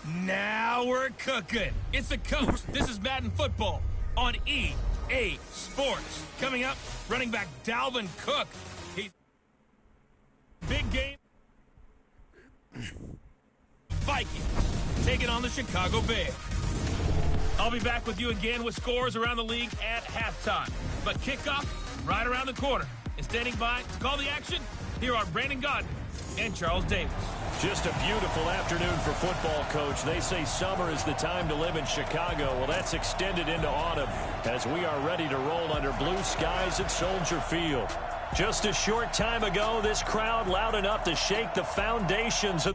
Now we're cooking. It's the coach. This is Madden football on EA Sports. Coming up, running back Dalvin Cook. He's big game. Vikings taking on the Chicago Bears. I'll be back with you again with scores around the league at halftime. But kickoff right around the corner. And standing by to call the action, here are Brandon Godden and Charles Davis. Just a beautiful afternoon for football, Coach. They say summer is the time to live in Chicago. Well, that's extended into autumn as we are ready to roll under blue skies at Soldier Field. Just a short time ago, this crowd loud enough to shake the foundations of...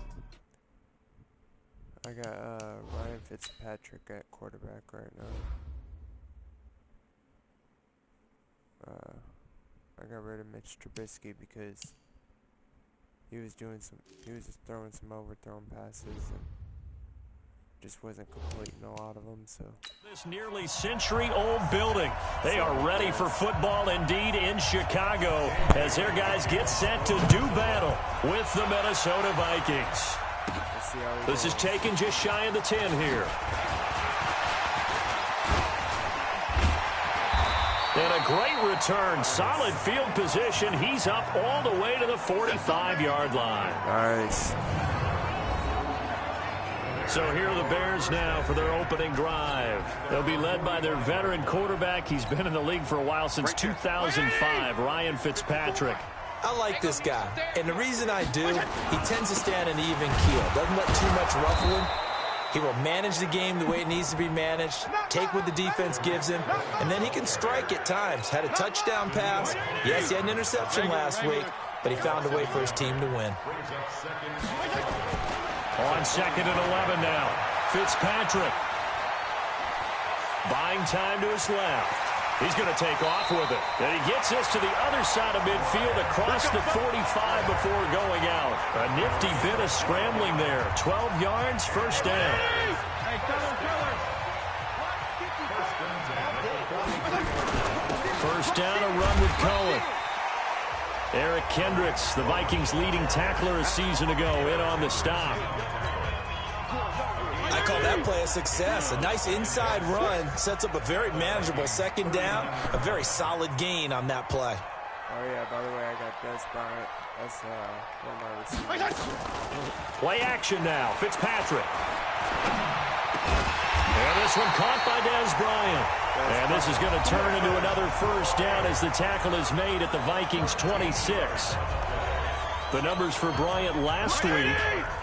I got Ryan Fitzpatrick at quarterback right now. I got rid of Mitch Trubisky because he was just throwing some overthrown passes and just wasn't completing a lot of them. So this nearly century-old building, they are ready for football indeed in Chicago as their guys get set to do battle with the Minnesota Vikings. This is taken just shy of the 10 here. And a great return. Solid field position. He's up all the way to the 45-yard line. Nice. So here are the Bears now for their opening drive. They'll be led by their veteran quarterback. He's been in the league for a while, since 2005, Ryan Fitzpatrick. I like this guy, and the reason I do, he tends to stand an even keel. Doesn't let too much ruffle him. He will manage the game the way it needs to be managed, take what the defense gives him, and then he can strike at times. Had a touchdown pass. Yes, he had an interception last week, but he found a way for his team to win. On 2nd and 11 now. Fitzpatrick. Buying time to his left. He's going to take off with it. And he gets this to the other side of midfield across the 45 before going out. A nifty bit of scrambling there. 12 yards, first down. First down, a run with Cohen. Eric Kendricks, the Vikings' leading tackler a season ago, in on the stop. I call that play a success. A nice inside run sets up a very manageable second down. A very solid gain on that play. Oh yeah, by the way, I got Des Bryant. That's one of my receivers. Play action now. Fitzpatrick. And this one caught by Des Bryant. And this is going to turn into another first down as the tackle is made at the Vikings' 26. The numbers for Bryant last week: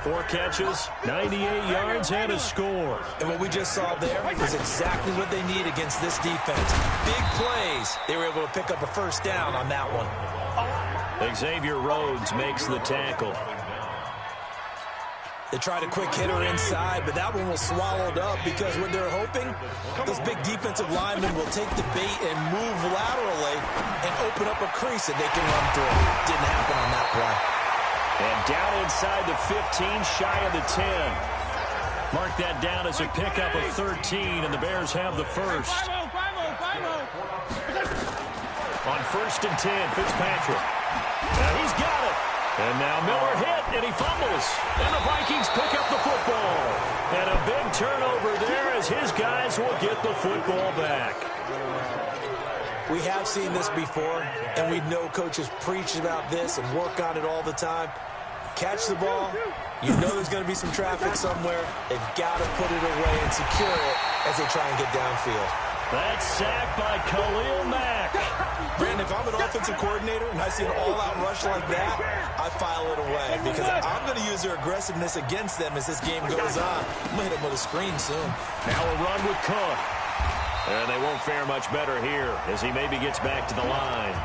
4 catches, 98 yards, and a score. And what we just saw there is exactly what they need against this defense. Big plays. They were able to pick up a first down on that one. Xavier Rhodes makes the tackle. They tried a quick hitter inside, but that one was swallowed up because what they're hoping, those big defensive linemen will take the bait and move laterally and open up a crease that they can run through. Didn't happen on that play. And down inside the 15, shy of the 10. Mark that down as a pickup of 13, and the Bears have the first. On 1st and 10, Fitzpatrick. Now he's got it. And now Miller hit, and he fumbles. And the Vikings pick up the football. And a big turnover there as his guys will get the football back. We have seen this before, and we know coaches preach about this and work on it all the time. Catch the ball. You know there's going to be some traffic somewhere. They've got to put it away and secure it as they try and get downfield. That's sacked by Khalil Mack. Brandon, if I'm an offensive coordinator and I see an all-out rush like that, I file it away because I'm going to use their aggressiveness against them as this game goes on. I'm going to hit them with a screen soon. Now a run with Cook. And they won't fare much better here as he maybe gets back to the line.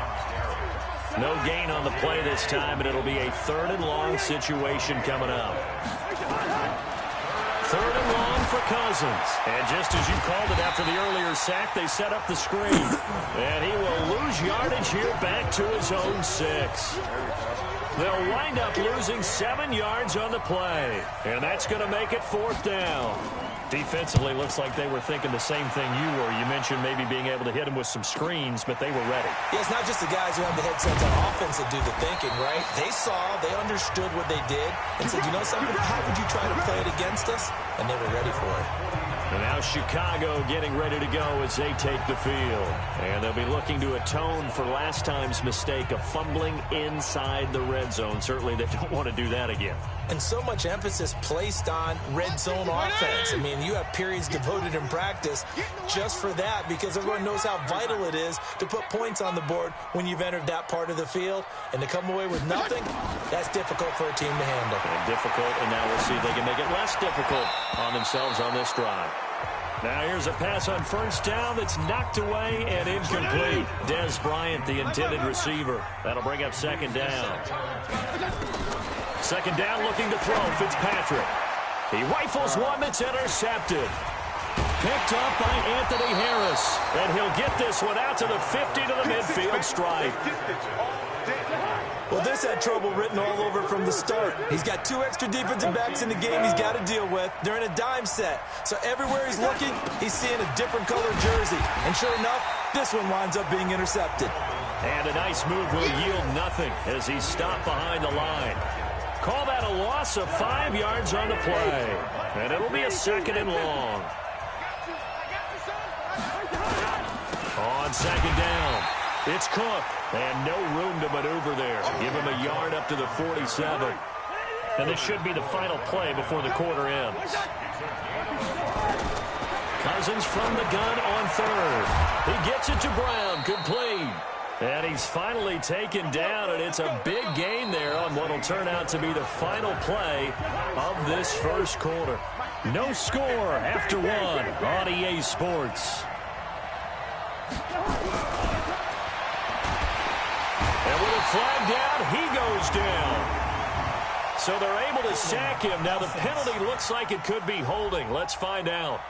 No gain on the play this time, and it'll be a 3rd and long situation coming up. 3rd and long for Cousins. And just as you called it after the earlier sack, they set up the screen. And he will lose yardage here back to his own 6. They'll wind up losing 7 yards on the play. And that's going to make it 4th down. Defensively, looks like they were thinking the same thing you were. You mentioned maybe being able to hit them with some screens, but they were ready. Yeah, it's not just the guys who have the headsets on offense that do the thinking, right? They saw, they understood what they did, and said, you know something, how would you try to play it against us? And they were ready for it. And now Chicago getting ready to go as they take the field. And they'll be looking to atone for last time's mistake of fumbling inside the red zone. Certainly they don't want to do that again. And so much emphasis placed on red zone offense. I mean, you have periods devoted in practice just for that because everyone knows how vital it is to put points on the board when you've entered that part of the field. And to come away with nothing, that's difficult for a team to handle. And difficult, and now we'll see if they can make it less difficult on themselves on this drive. Now here's a pass on 1st down that's knocked away and incomplete. Dez Bryant, the intended receiver. That'll bring up 2nd down. 2nd down, looking to throw. Fitzpatrick. He rifles one that's intercepted. Picked up by Anthony Harris. And he'll get this one out to the 50 to the midfield stripe. Well, this had trouble written all over from the start. He's got 2 extra defensive backs in the game he's got to deal with. They're in a dime set. So everywhere he's looking, he's seeing a different colored jersey. And sure enough, this one winds up being intercepted. And a nice move will yield nothing as he's stopped behind the line. Call that a loss of 5 yards on the play. And it'll be a 2nd and long. On 2nd down, it's Cook. And no room to maneuver there. Give him a yard up to the 47. And this should be the final play before the quarter ends. Cousins from the gun on 3rd. He gets it to Brown, complete. And he's finally taken down, and it's a big gain there on what will turn out to be the final play of this 1st quarter. No score after 1 on EA Sports. And with a flag down, he goes down. So they're able to sack him. Now the penalty looks like it could be holding. Let's find out.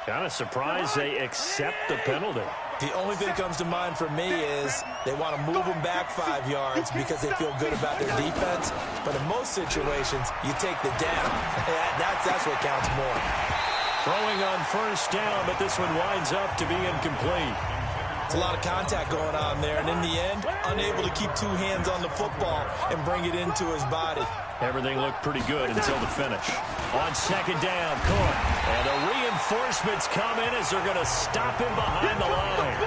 Kind of surprised they accept the penalty. The only thing that comes to mind for me is they want to move them back 5 yards because they feel good about their defense. But in most situations, you take the down. That's what counts more. Throwing on 1st down, but this one winds up to be incomplete. It's a lot of contact going on there, and in the end, unable to keep 2 hands on the football and bring it into his body. Everything looked pretty good until the finish. On 2nd down, Cook. And the reinforcements come in as they're going to stop him behind the line.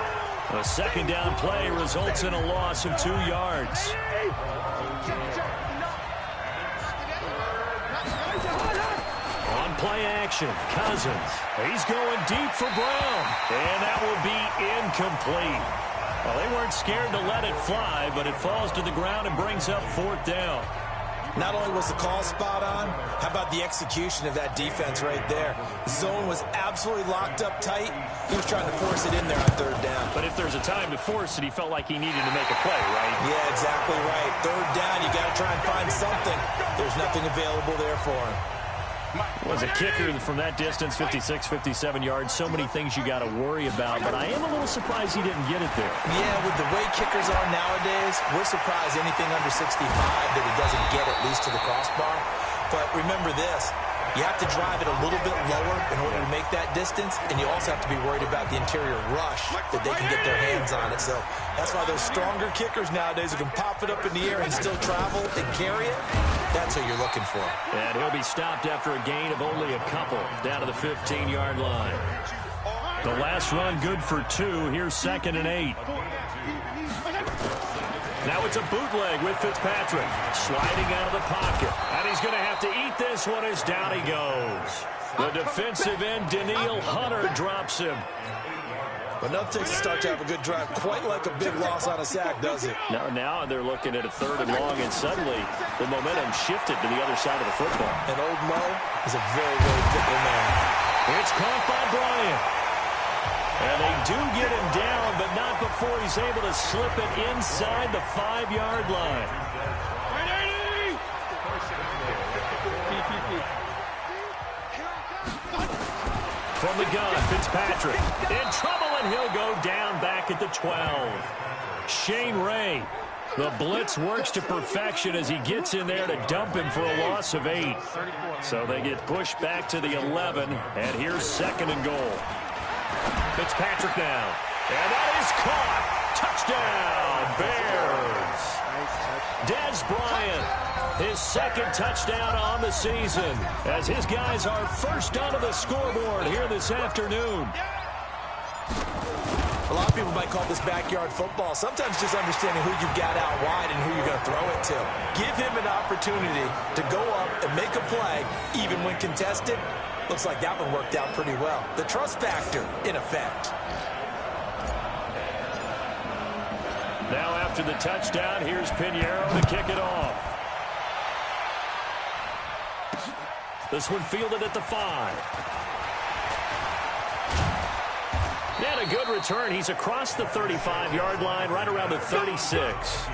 A 2nd down play results in a loss of 2 yards. On play action, Cousins. He's going deep for Brown. And that will be incomplete. Well, they weren't scared to let it fly, but it falls to the ground and brings up 4th down. Not only was the call spot on, how about the execution of that defense right there? Zone was absolutely locked up tight. He was trying to force it in there on 3rd down. But if there's a time to force it, he felt like he needed to make a play, right? Yeah, exactly right. 3rd down, you got to try and find something. There's nothing available there for him. Was a kicker from that distance, 56, 57 yards. So many things you got to worry about, but I am a little surprised he didn't get it there. Yeah, with the way kickers are nowadays, we're surprised anything under 65 that he doesn't get at least to the crossbar. But remember this, you have to drive it a little bit lower in order to make that distance, and you also have to be worried about the interior rush that they can get their hands on it. So that's why those stronger kickers nowadays who can pop it up in the air and still travel and carry it, that's what you're looking for. And he'll be stopped after a gain of only a couple down to the 15-yard line. The last run good for 2. Here's 2nd and 8. Now it's a bootleg with Fitzpatrick. Sliding out of the pocket. And he's going to have to eat this one as down he goes. The defensive end, Daniil Hunter, drops him. But nothing takes a start to have a good drive. Quite like a big loss on a sack, does it? Now they're looking at a 3rd and long, and suddenly the momentum shifted to the other side of the football. And old Mo is a very, very fickle man. It's caught by Bryant. And they do get him down, but not before he's able to slip it inside the 5-yard line. From the gun, Fitzpatrick in trouble, and he'll go down back at the 12. Shane Ray The blitz works to perfection as he gets in there to dump him for a loss of 8. So they get pushed back to the 11, and here's 2nd and goal. Fitzpatrick now, and that is caught. Touchdown, Bears. Dez Bryant, his 2nd touchdown on the season, as his guys are first onto the scoreboard here this afternoon. A lot of people might call this backyard football. Sometimes just understanding who you've got out wide and who you're going to throw it to. Give him an opportunity to go up and make a play, even when contested. Looks like that one worked out pretty well. The trust factor in effect. Now after the touchdown, here's Pinheiro to kick it off. This one fielded at the 5. And a good return. He's across the 35-yard line, right around the 36.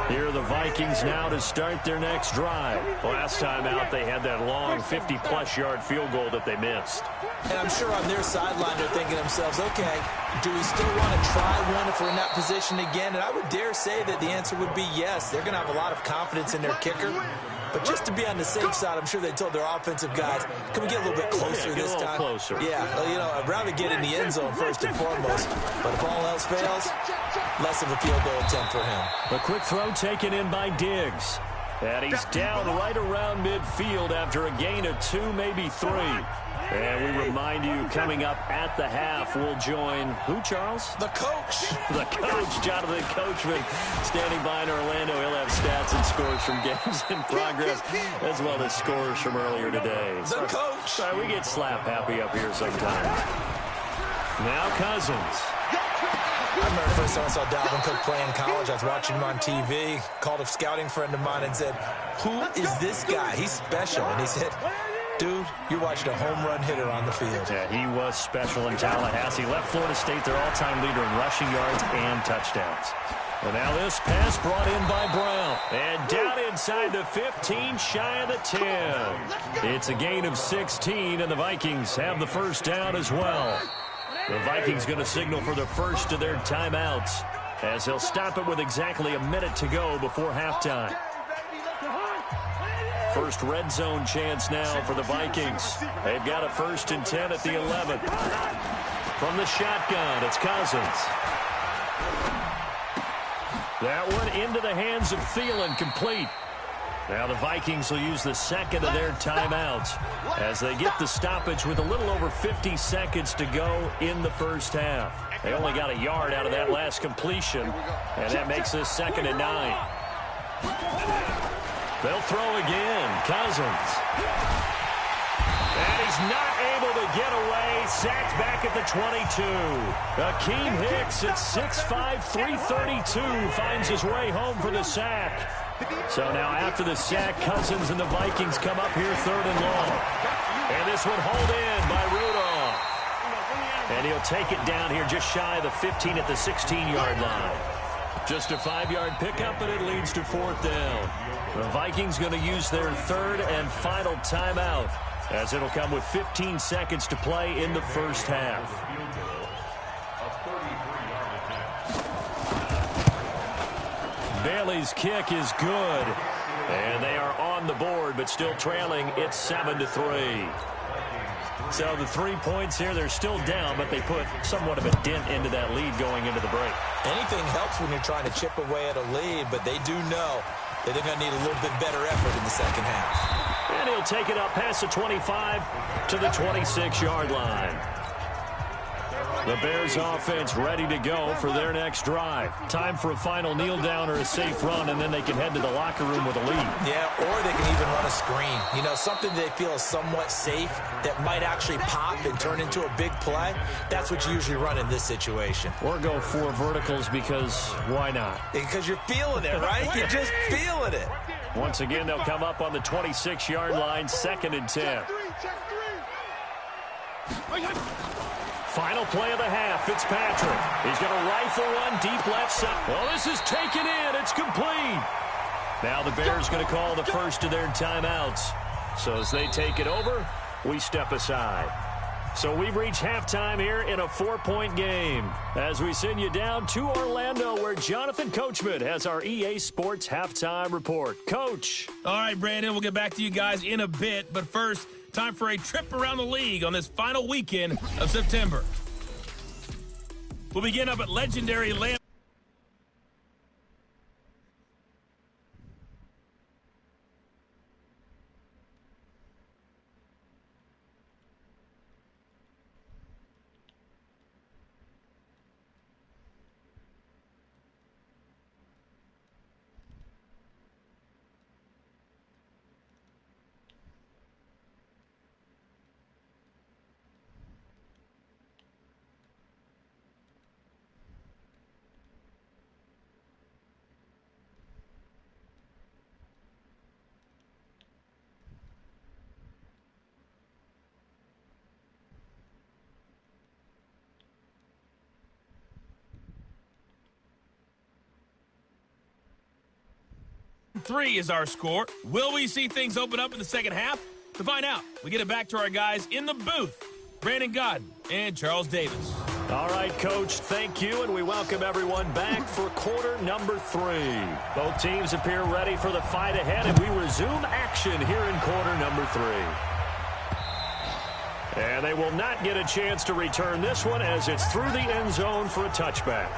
Here are the Vikings now to start their next drive. Last time out, they had that long 50-plus yard field goal that they missed. And I'm sure on their sideline they're thinking to themselves, okay, do we still want to try one if we're in that position again? And I would dare say that the answer would be yes. They're going to have a lot of confidence in their kicker. But just to be on the safe side, I'm sure they told their offensive guys, can we get a little bit closer this time? Closer. Yeah, well, you know, I'd rather get in the end zone first and foremost. But if all else fails, less of a field goal attempt for him. A quick throw taken in by Diggs. And he's down right around midfield after a gain of 2, maybe 3. And we remind you, coming up at the half, we'll join who, Charles? The coach. The coach, Jonathan Coachman, standing by in Orlando. He'll have stats and scores from games in progress, as well as scores from earlier today. The coach. Sorry, we get slap happy up here sometimes. Now Cousins. I remember the first time I saw Dalvin Cook play in college. I was watching him on TV, called a scouting friend of mine and said, who is this guy? He's special. And he said, dude, you're watching a home run hitter on the field. Yeah, he was special in Tallahassee. Left Florida State their all-time leader in rushing yards and touchdowns. And now this pass brought in by Brown. And down inside the 15, shy of the 10. It's a gain of 16, and the Vikings have the first down as well. The Vikings going to signal for the first of their timeouts, as they'll stop it with exactly a minute to go before halftime. First red zone chance now for the Vikings. They've got a 1st and 10 at the 11th. From the shotgun, it's Cousins. That one into the hands of Thielen, complete. Now the Vikings will use the 2nd of their timeouts as they get the stoppage with a little over 50 seconds to go in the first half. They only got a yard out of that last completion, and that makes this 2nd and 9. They'll throw again. Cousins. And he's not able to get away. Sacked back at the 22. Akeem Hicks at 6'5", 332 finds his way home for the sack. So now after the sack, Cousins and the Vikings come up here 3rd and long. And this one hauled in by Rudolph. And he'll take it down here just shy of the 15 at the 16-yard line. Just a 5-yard pickup, and it leads to 4th down. The Vikings going to use their 3rd and final timeout, as it'll come with 15 seconds to play in the first half. Bailey's kick is good, and they are on the board, but still trailing. It's 7-3. So the 3 points here, they're still down, but they put somewhat of a dent into that lead going into the break. Anything helps when you're trying to chip away at a lead, but they do know that they're going to need a little bit better effort in the second half. And he'll take it up past the 25 to the 26-yard line. The Bears offense ready to go for their next drive. Time for a final kneel down or a safe run, and then they can head to the locker room with a lead. Yeah, or they can even run a screen. You know, something they feel is somewhat safe that might actually pop and turn into a big play. That's what you usually run in this situation. Or go 4 verticals, because why not? Because you're feeling it, right? You're just feeling it. Once again, they'll come up on the 26-yard line, 2nd and 10. Final play of the half, Fitzpatrick. He's going to rifle one deep left side. Well, this is taken in. It's complete. Now the Bears going to call the first of their timeouts. So as they take it over, we step aside. So we've reached halftime here in a 4-point game as we send you down to Orlando where Jonathan Coachman has our EA Sports halftime report. Coach. All right, Brandon, we'll get back to you guys in a bit. But first, time for a trip around the league on this final weekend of September. We'll begin up at legendary Lambeau. Three is our score. Will we see things open up in the second half? To find out, we get it back to our guys in the booth, Brandon Godden and Charles Davis. All right, Coach, thank you, and we welcome everyone back for quarter number 3. Both teams appear ready for the fight ahead, and we resume action here in quarter number 3. And they will not get a chance to return this one as it's through the end zone for a touchback.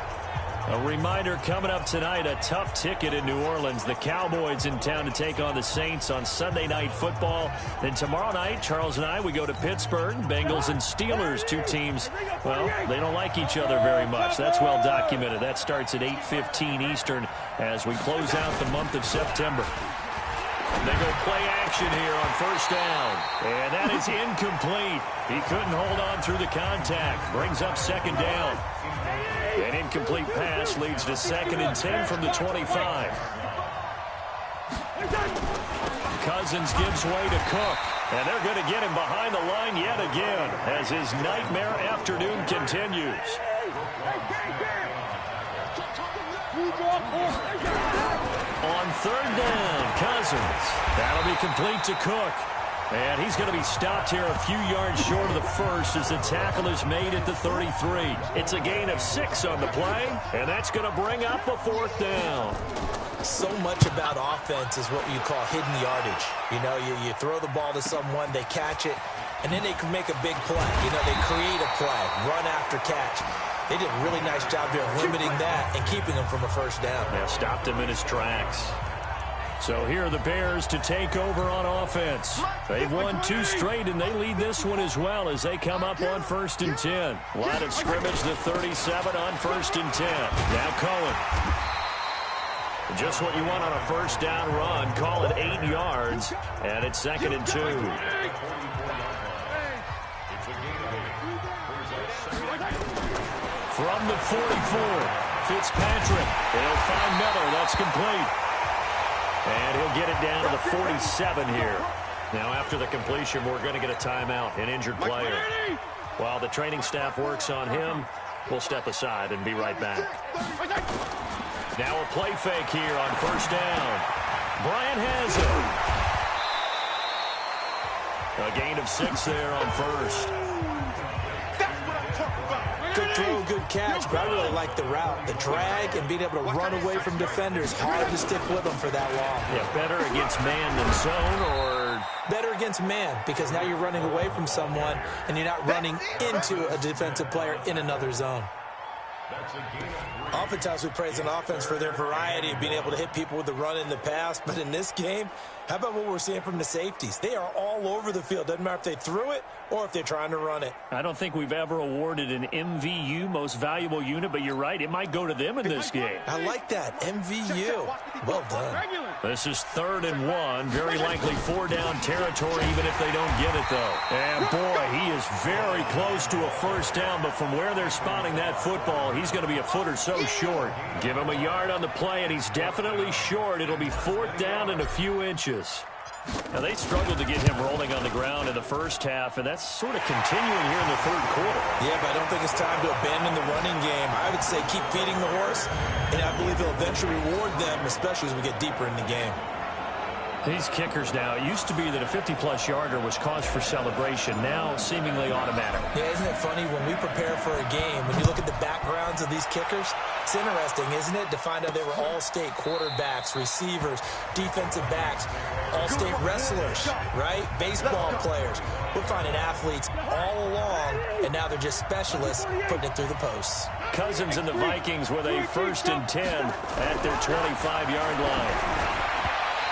A reminder coming up tonight, a tough ticket in New Orleans. The Cowboys in town to take on the Saints on Sunday Night Football. Then tomorrow night, Charles and I, we go to Pittsburgh. Bengals and Steelers, two teams, well, they don't like each other very much. That's well documented. That starts at 8:15 Eastern as we close out the month of September. They go play action here on first down. And that is incomplete. He couldn't hold on through the contact. Brings up second down. An incomplete pass leads to 2nd and 10 from the 25. Cousins gives way to Cook. And they're going to get him behind the line yet again as his nightmare afternoon continues. On third down, Cousins. That'll be complete to Cook. And he's going to be stopped here a few yards short of the first as the tackle is made at the 33. It's a gain of 6 on the play, and that's going to bring up a 4th down. So much about offense is what you call hidden yardage. You know, you throw the ball to someone, they catch it, and then they can make a big play. You know, they create a play, run after catch. They did a really nice job here of limiting that and keeping him from a first down. Yeah, stopped him in his tracks. So here are the Bears to take over on offense. They've won 2 straight, and they lead this one as well as they come up on 1st and 10. Line of scrimmage, the 37 on 1st and 10. Now Cohen. Just what you want on a first down run. Call it 8 yards, and it's 2nd and 2. From the 44, Fitzpatrick. They'll find Miller. That's complete. And he'll get it down to the 47 here. Now, after the completion, we're going to get a timeout, an injured player. While the training staff works on him, we'll step aside and be right back. Now a play fake here on first down. Bryant has it. A gain of 6 there on first. Good throw, good catch, but I really like the route. The drag and being able to run away from defenders. Hard to stick with them for that long. Yeah, better against man than zone, or better against man, because now you're running away from someone and you're not running into a defensive player in another zone. Oftentimes we praise an offense for their variety of being able to hit people with the run in the pass, but in this game, how about what we're seeing from the safeties? They are all over the field. Doesn't matter if they threw it or if they're trying to run it. I don't think we've ever awarded an MVU, most valuable unit, but you're right, it might go to them in this game. I like that, MVU. Well done. This is 3rd and 1, very likely 4-down territory even if they don't get it, though. And boy, he is very close to a first down, but from where they're spotting that football, he's going to be a foot or so short. Give him a yard on the play, and he's definitely short. It'll be 4th down and a few inches. Now, they struggled to get him rolling on the ground in the first half, and that's sort of continuing here in the 3rd quarter. Yeah, but I don't think it's time to abandon the running game. I would say keep feeding the horse, and I believe he'll eventually reward them, especially as we get deeper in the game. These kickers now, it used to be that a 50-plus yarder was cause for celebration. Now, seemingly automatic. Yeah, isn't it funny when we prepare for a game, when you look at the backgrounds of these kickers, it's interesting, isn't it, to find out they were all-state quarterbacks, receivers, defensive backs, all-state wrestlers, right? Baseball players. We're finding athletes all along, and now they're just specialists putting it through the posts. Cousins and the Vikings with a 1st and 10 at their 25-yard line.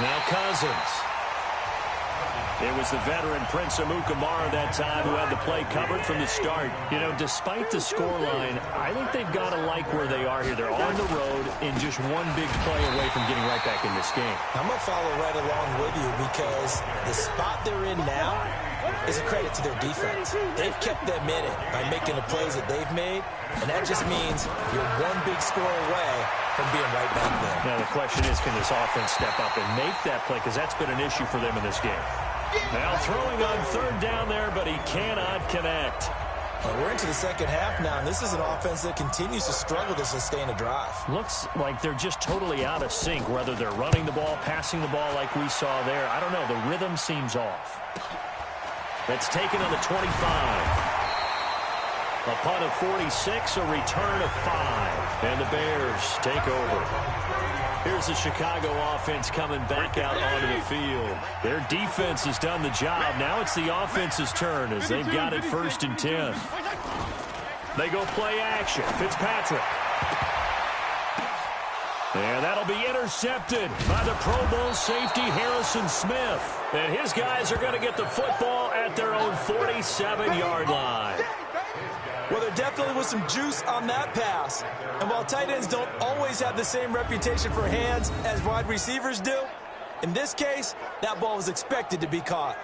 Now Cousins. It was the veteran Prince Amukamara that time who had the play covered from the start. You know, despite the scoreline, I think they've got to like where they are here. They're on the road and just one big play away from getting right back in this game. I'm going to follow right along with you because the spot they're in now is a credit to their defense. They've kept them in it by making the plays that they've made, and that just means you're one big score away from being right back there. Now the question is, can this offense step up and make that play? Because that's been an issue for them in this game. Now throwing on 3rd down there, but he cannot connect. Well, we're into the second half now, and this is an offense that continues to struggle to sustain a drive. Looks like they're just totally out of sync, whether they're running the ball, passing the ball like we saw there. I don't know. The rhythm seems off. That's taken on the 25. A punt of 46, a return of 5. And the Bears take over. Here's the Chicago offense coming back out onto the field. Their defense has done the job. Now it's the offense's turn as they've got it 1st and 10. They go play action. Fitzpatrick. And that'll be intercepted by the Pro Bowl safety Harrison Smith. And his guys are going to get the football at their own 47-yard line. Well, there definitely was some juice on that pass. And while tight ends don't always have the same reputation for hands as wide receivers do, in this case, that ball was expected to be caught.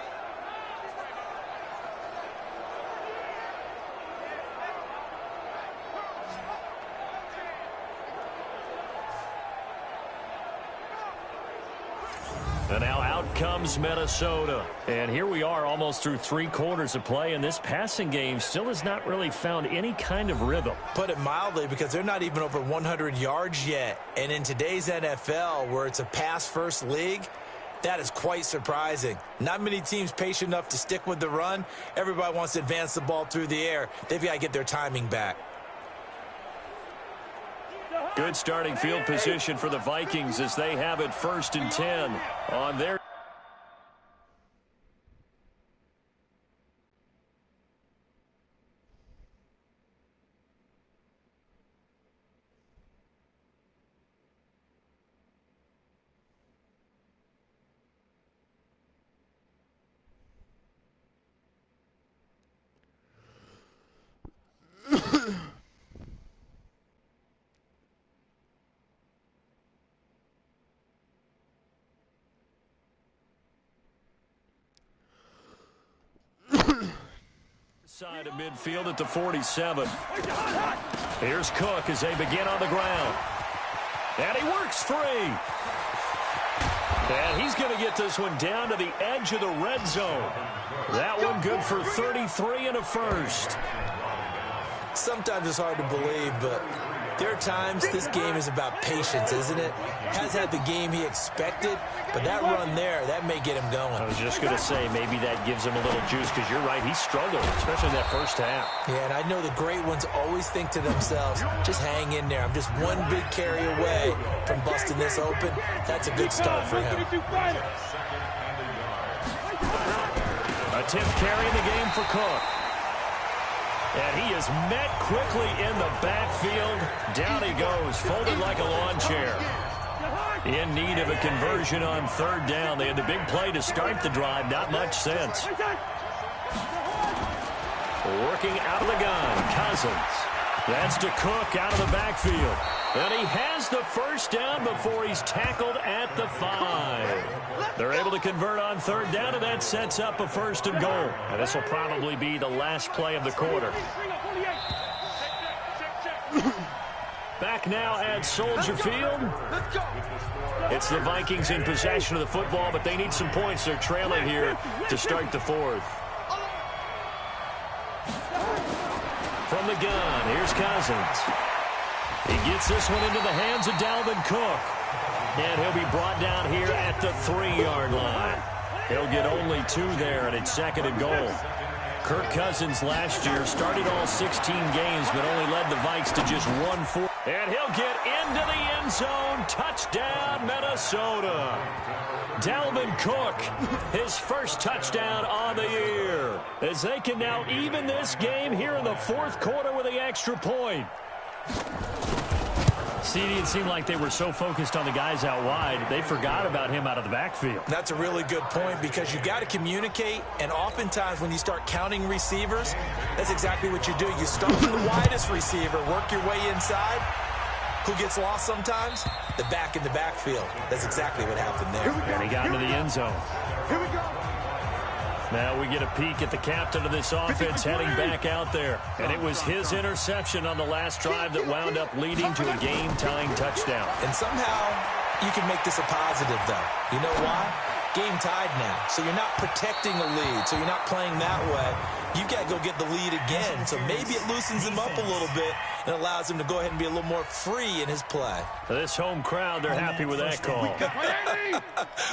And now out comes Minnesota. And here we are almost through 3 quarters of play, and this passing game still has not really found any kind of rhythm. Put it mildly, because they're not even over 100 yards yet. And in today's NFL, where it's a pass-first league, that is quite surprising. Not many teams patient enough to stick with the run. Everybody wants to advance the ball through the air. They've got to get their timing back. Good starting field position for the Vikings as they have it 1st and 10 on their. Side of midfield at the 47. Here's Cook as they begin on the ground. And he works free. And he's going to get this one down to the edge of the red zone. That one good for 33 and a 1st. Sometimes it's hard to believe, but there are times this game is about patience, isn't it? Has had the game he expected, but that run there, that may get him going. I was just going to say, maybe that gives him a little juice, because you're right, he struggled, especially in that first half. Yeah, and I know the great ones always think to themselves, just hang in there. I'm just one big carry away from busting this open. That's a good start for him. A 10th carry in the game for Cook. And he is met quickly in the backfield. Down he goes, folded like a lawn chair. In need of a conversion on 3rd down. They had the big play to start the drive. Not much sense. Working out of the gun, Cousins. That's to Cook out of the backfield. And he has the 1st down before he's tackled at the 5. They're able to convert on 3rd down, and that sets up a 1st and goal. And this will probably be the last play of the quarter. Back now at Soldier Field. It's the Vikings in possession of the football, but they need some points. They're trailing here to start the 4th. From the gun, here's Cousins. He gets this one into the hands of Dalvin Cook. And he'll be brought down here at the 3-yard line. He'll get only 2 there, and it's 2nd and goal. Kirk Cousins last year started all 16 games, but only led the Vikes to just 1-4. And he'll get into the end zone. Touchdown, Minnesota. Dalvin Cook, his first touchdown on the year, as they can now even this game here in the 4th quarter with the extra point. CD, it seemed like they were so focused on the guys out wide, they forgot about him out of the backfield. That's a really good point, because you've got to communicate, and oftentimes when you start counting receivers, that's exactly what you do. You start with the widest receiver, work your way inside. Who gets lost sometimes? The back in the backfield. That's exactly what happened there. And he got into the end zone. Here we go. Now we get a peek at the captain of this offense heading back out there. And it was his interception on the last drive that wound up leading to a game-tying touchdown. And somehow you can make this a positive, though. You know why? Game tied now. So you're not protecting a lead. So you're not playing that way. You've got to go get the lead again. So maybe it loosens him up a little bit and allows him to go ahead and be a little more free in his play. This home crowd, they're happy with that call.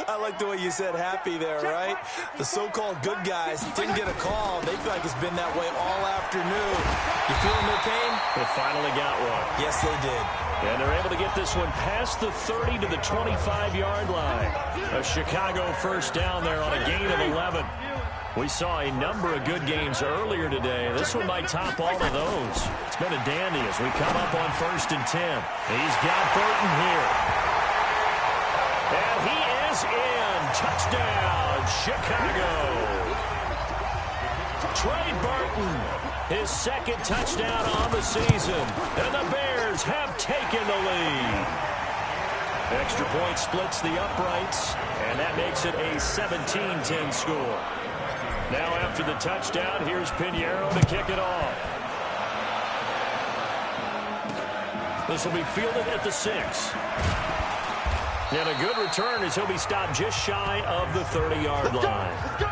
I like the way you said happy there, right? The so-called good guys didn't get a call. They feel like it's been that way all afternoon. You feeling their pain? They finally got one. Yes, they did. And they're able to get this one past the 30 to the 25-yard line. A Chicago first down there on a gain of 11. We saw a number of good games earlier today. This one might top all of those. It's been a dandy as we come up on 1st and 10. He's got Burton here. And he is in. Touchdown, Chicago. Trey Burton, his 2nd touchdown on the season. And the Bears have taken the lead. Extra point splits the uprights, and that makes it a 17-10 score. Now after the touchdown, here's Pinheiro to kick it off. This will be fielded at the 6. And a good return as he'll be stopped just shy of the 30-yard line. Let's go.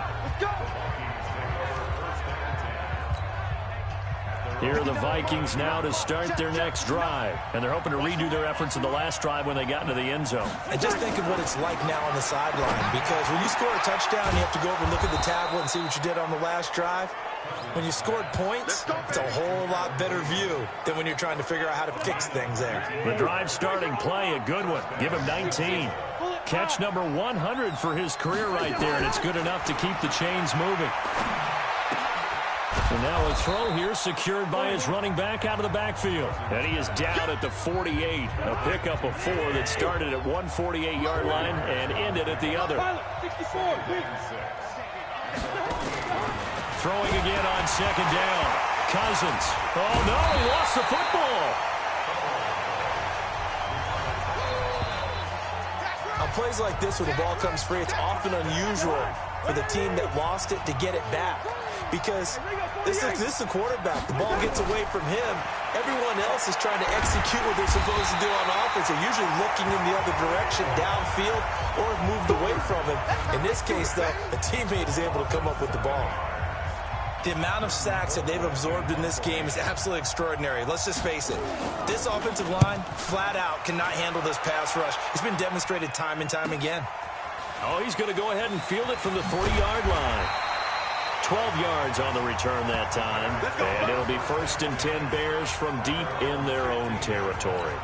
Here are the Vikings now to start their next drive. And they're hoping to redo their efforts in the last drive when they got into the end zone. And just think of what it's like now on the sideline, because when you score a touchdown, you have to go over and look at the tablet and see what you did on the last drive. When you scored points, it's a whole lot better view than when you're trying to figure out how to fix things there. The drive starting play, a good one. Give him 19. Catch number 100 for his career right there, and it's good enough to keep the chains moving. And now a throw here secured by his running back out of the backfield. And he is down at the 48. A pickup of 4 that started at 148-yard line and ended at the other. Throwing again on 2nd down. Cousins. Oh, no, he lost the football. On plays like this, when the ball comes free, it's often unusual for the team that lost it to get it back. Because this is the quarterback. The ball gets away from him. Everyone else is trying to execute what they're supposed to do on offense. They're usually looking in the other direction, downfield, or have moved away from him. In this case, though, a teammate is able to come up with the ball. The amount of sacks that they've absorbed in this game is absolutely extraordinary. Let's just face it. This offensive line, flat out, cannot handle this pass rush. It's been demonstrated time and time again. Oh, he's going to go ahead and field it from the 40-yard line. 12 yards on the return that time. And it'll be 1st and 10 Bears from deep in their own territory.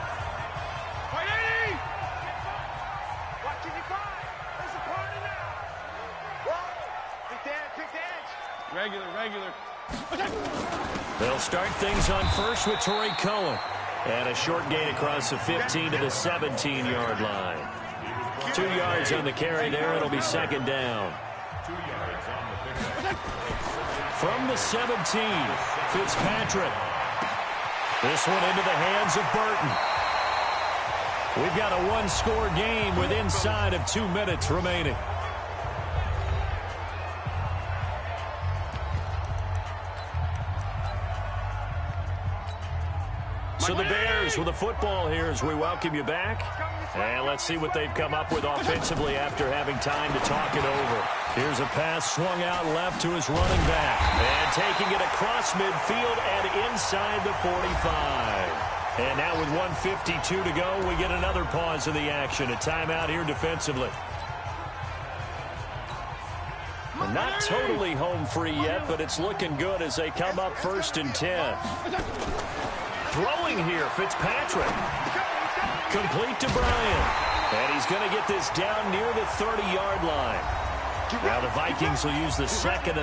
Regular. They'll start things on first with Torrey Cohen. And a short gain across the 15 to the 17-yard line. 2 yards on the carry there. It'll be 2nd down. From the 17, Fitzpatrick. This one into the hands of Burton. We've got a one-score game with inside of 2 minutes remaining. So the Bears with the football here as we welcome you back. And let's see what they've come up with offensively after having time to talk it over. Here's a pass swung out left to his running back. And taking it across midfield and inside the 45. And now with 1:52 to go, we get another pause in the action. A timeout here defensively. We're not totally home free yet, but it's looking good as they come up 1st and 10. Throwing here, Fitzpatrick. Complete to Bryant. And he's going to get this down near the 30-yard line. Now the Vikings will use the second of